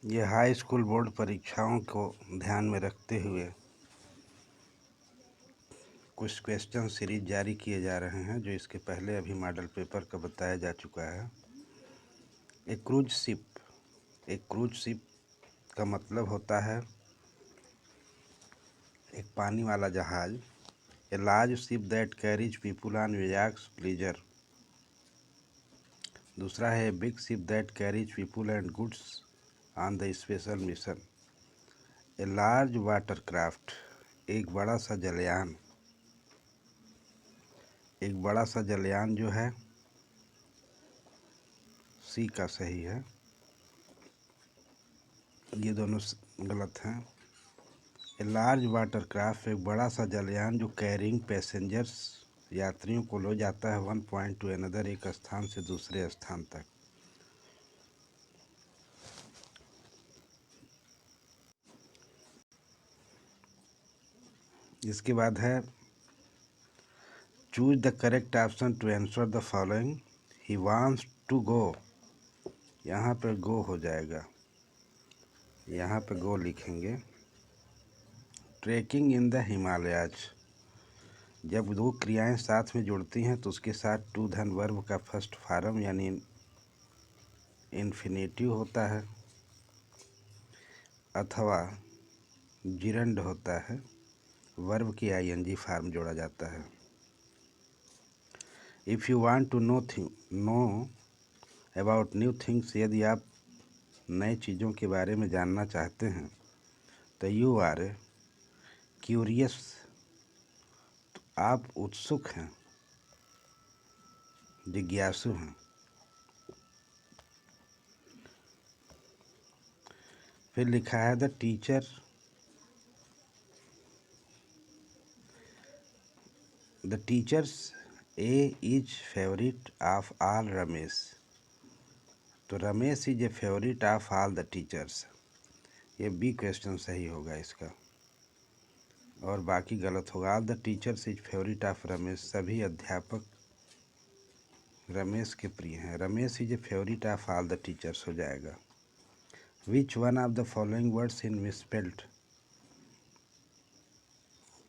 ये high school board परीक्षाओं को ध्यान में रखते हुए कुछ क्वेश्चन सीरीज जारी किए जा रहे हैं, जो इसके पहले अभी मॉडल पेपर का बताया जा चुका है। एक क्रूज शिप का मतलब होता है एक पानी वाला जहाज। A large ship that carries people on its pleasure. दूसरा है big ship that carries people and goods on the special mission. A large watercraft, एक बड़ा सा जलयान जो है सी का सही है, ये दोनों गलत हैं। ए लार्ज वाटर क्राफ्ट, एक बड़ा सा जलयान जो कैरिंग पैसेंजर्स, यात्रियों को ले जाता है वन पॉइंट टू अनदर, एक स्थान से दूसरे स्थान तक। इसके बाद है choose the correct option to answer the following. He wants to go, यहाँ पर गो हो जाएगा, यहाँ पे गो लिखेंगे। ट्रेकिंग इन द हिमालयाज, जब दो क्रियाएं साथ में जुड़ती हैं तो उसके साथ टू धन वर्ब का फर्स्ट फॉर्म यानी इन्फिनेटिव होता है, अथवा जिरंड होता है, वर्ब की आईएनजी फॉर्म जोड़ा जाता है। If you want to know about new things, यदि आप नए चीज़ों के बारे में जानना चाहते हैं तो यू आर क्यूरियस, तो आप उत्सुक हैं, जिज्ञासु हैं। फिर लिखा है the teachers a is favourite of all Ramesh, तो Ramesh is a favourite of all the teachers, ये बी क्वेश्चन सही होगा इसका, और बाकी गलत होगा। All the teachers is favourite of Ramesh, सभी अध्यापक रमेश के प्रिय हैं। Ramesh is a favourite of all the teachers हो जाएगा। Which one of the following words in misspelled,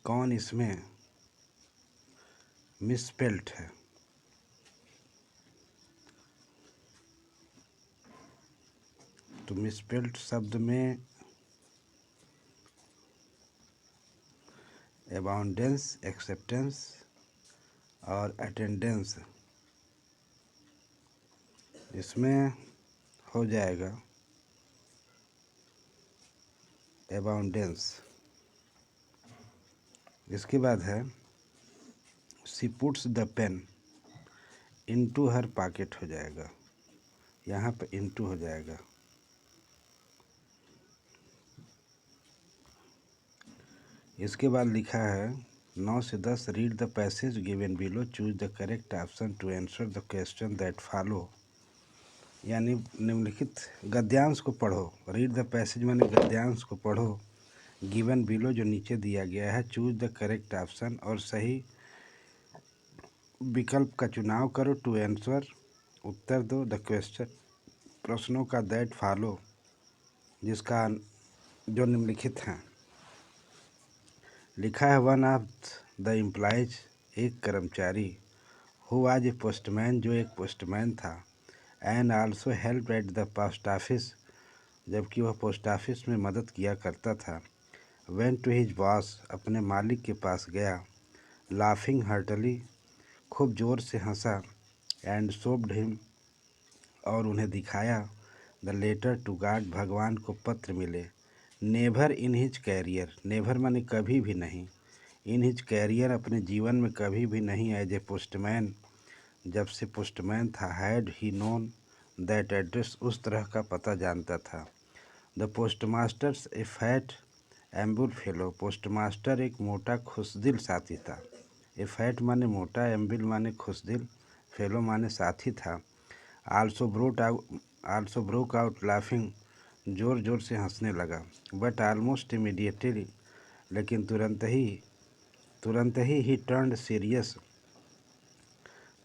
कौन इसमें मिसस्पेल्ड है? तो मिसस्पेल्ड शब्द में अबाउंडेंस, एक्सेप्टेंस और अटेंडेंस, इसमें हो जाएगा अबाउंडेंस। इसके बाद है she puts the pen into her pocket, हो जाएगा, यहाँ पे इनटू हो जाएगा। इसके बाद लिखा है 9 से 10 read the passage given below, choose the correct option to answer the question that follow, यानी निम्नलिखित गद्यांश को पढ़ो। रीड द पैसेज माने गद्यांश को पढ़ो, गिवन बिलो जो नीचे दिया गया है, चूज द करेक्ट ऑप्शन और सही विकल्प का चुनाव करो, टू आंसर उत्तर दो, द क्वेश्चन प्रश्नों का, दैट फॉलो जिसका जो निम्नलिखित हैं। लिखा है वन ऑफ द एम्प्लॉयज, एक कर्मचारी, हु वाज ए पोस्टमैन, जो एक पोस्टमैन था, and also help at the post office, जबकि वह पोस्ट ऑफिस में मदद किया करता था, वेंट टू हिज बॉस, अपने मालिक के पास गया, लाफिंग हार्टली, खूब जोर से हंसा, एंड शोव्ड हिम, और उन्हें दिखाया, द लेटर टू गॉड, भगवान को पत्र मिले, never in his career, never माने कभी भी नहीं, इन हिज कैरियर अपने जीवन में कभी भी नहीं, एज ए पोस्टमैन जब से पोस्टमैन था, had he known that address, उस तरह का पता जानता था। The postmaster's a fat amiable fellow, postmaster एक मोटा खुशदिल साथी था। ए फैट माने मोटा, एम्बिल माने खुशदिल, फेलो माने साथी था। आल्सो ब्रोक आउट लाफिंग, जोर जोर से हंसने लगा, बट ऑलमोस्ट इमीडिएटली, लेकिन तुरंत ही टर्न्ड सीरियस,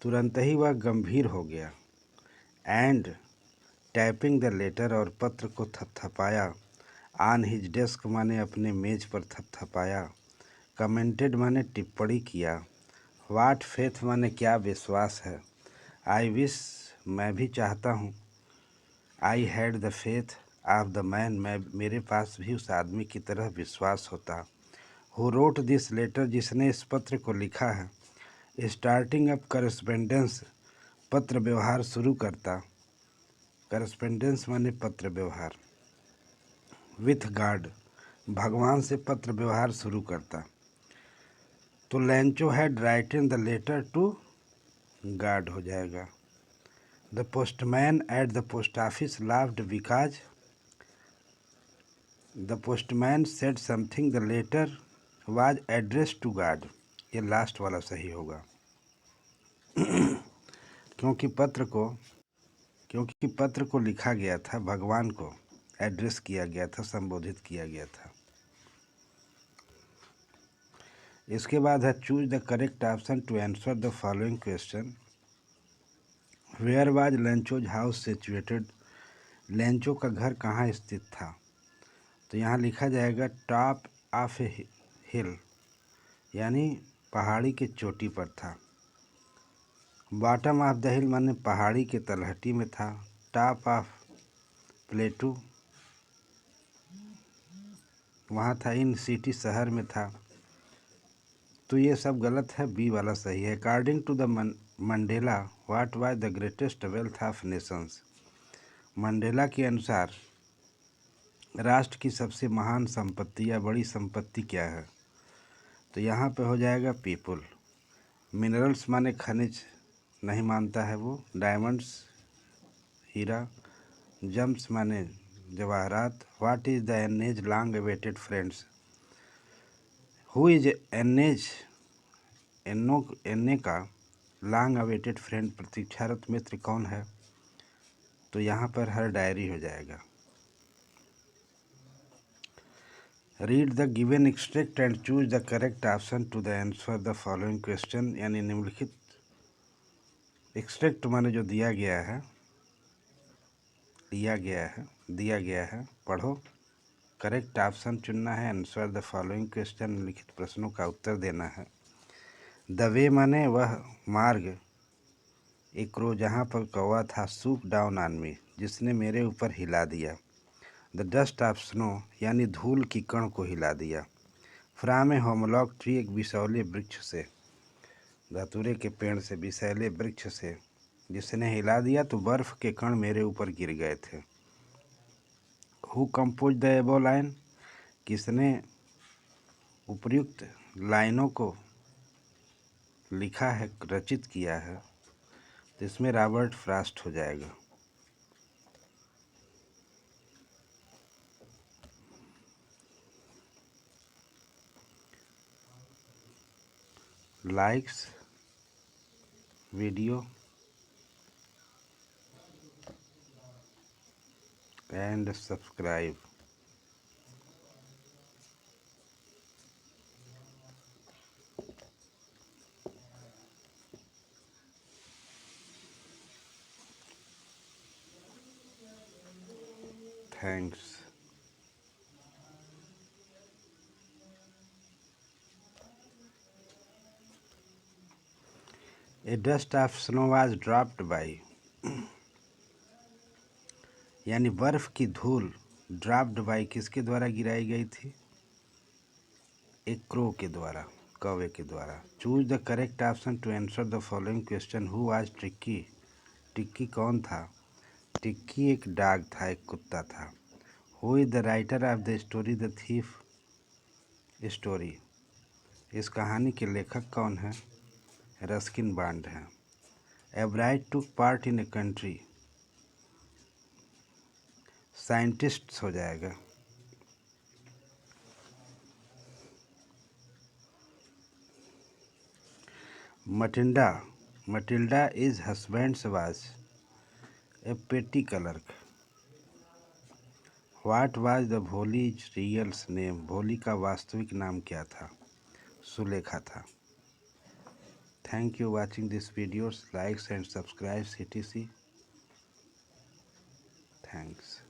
तुरंत ही वह गंभीर हो गया, एंड टैपिंग द लेटर और पत्र को थपथपाया। ऑन हिज डेस्क माने अपने मेज पर थपथपाया। कमेंटेड माने टिप्पणी किया। वाट फेथ माने क्या विश्वास है। आई विश मैं भी चाहता हूँ। I had the faith of the man मेरे पास भी उस आदमी की तरह विश्वास होता। हु रोट दिस लेटर जिसने इस पत्र को लिखा है। स्टार्टिंग अप करस्पेंडेंस पत्र व्यवहार शुरू करता। करस्पेंडेंस माने पत्र व्यवहार। विथ गॉड भगवान से पत्र व्यवहार शुरू करता। तो Lencho had written the letter to God हो जाएगा। The postman at the post office laughed because the postman said something the letter was address to God. ये लास्ट वाला सही होगा क्योंकि पत्र को लिखा गया था, भगवान को एड्रेस किया गया था, संबोधित किया गया था। इसके बाद है choose the correct option to answer the following question. Where was Lencho's house situated. Lencho का घर कहाँ स्थित था। तो यहाँ लिखा जाएगा टॉप ऑफ ए हिल, यानी पहाड़ी के चोटी पर था। बॉटम ऑफ द हिल माने पहाड़ी के तलहटी में था। टॉप ऑफ प्लेटू वहाँ था। इन सिटी शहर में था। तो ये सब गलत है, बी वाला सही है। According to the Mandela what was the greatest wealth of nations. Mandela के अनुसार राष्ट्र की सबसे महान संपत्ति या बड़ी संपत्ति क्या है। तो यहाँ पे हो जाएगा पीपुल। मिनरल्स माने खनिज, नहीं मानता है वो। डायमंड्स हीरा। जम्स माने जवाहरात। What is the Anne's long awaited friends. Who is Anne's एन्ने का लॉन्ग अवेटेड फ्रेंड प्रतीक्षारत मित्र कौन है। तो यहाँ पर हर डायरी हो जाएगा। Read the given extract and choose the correct option to the answer the following question. यानी निम्नलिखित एक्सट्रैक्ट माने जो दिया गया है पढ़ो। करेक्ट ऑप्शन चुनना है। आंसर द फॉलोइंग क्वेश्चन निम्नलिखित प्रश्नों का उत्तर देना है। द वे माने वह मार्ग। एक रो जहाँ पर कौवा था। सूप डाउन ऑन मी जिसने मेरे ऊपर हिला दिया। द डस्ट ऑफ स्नो यानी धूल की कण को हिला दिया। फ्रॉम ए होमलॉक ट्री एक विषैले वृक्ष से, धतूरे के पेड़ से, विषैले वृक्ष से जिसने हिला दिया तो बर्फ के कण मेरे ऊपर गिर गए थे। हु कंपोज द एबो लाइन किसने उपर्युक्त लाइनों को लिखा है, रचित किया है। तो इसमें रॉबर्ट फ्रॉस्ट हो जाएगा। Likes video and subscribe. Thanks. A dust of snow was dropped by यानी बर्फ की धूल ड्रॉप्ड बाई किसके द्वारा गिराई गई थी। एक क्रो के द्वारा, कौवे के द्वारा। Choose the correct option to answer the following question. Who was Tikki. Tikki कौन था। टिक्की एक डॉग था, एक कुत्ता था। Who is the writer of the story the thief story. इस कहानी के लेखक कौन है। रस्किन बॉन्ड है। A bright tuck part in a country scientists हो जाएगा। Matilda is husbands was a petty clerk. What was the Bholi's reals name. Bholi का वास्तविक नाम क्या था। सुलेखा था। Thank you watching this videos. Likes and subscribe CTC। Thanks.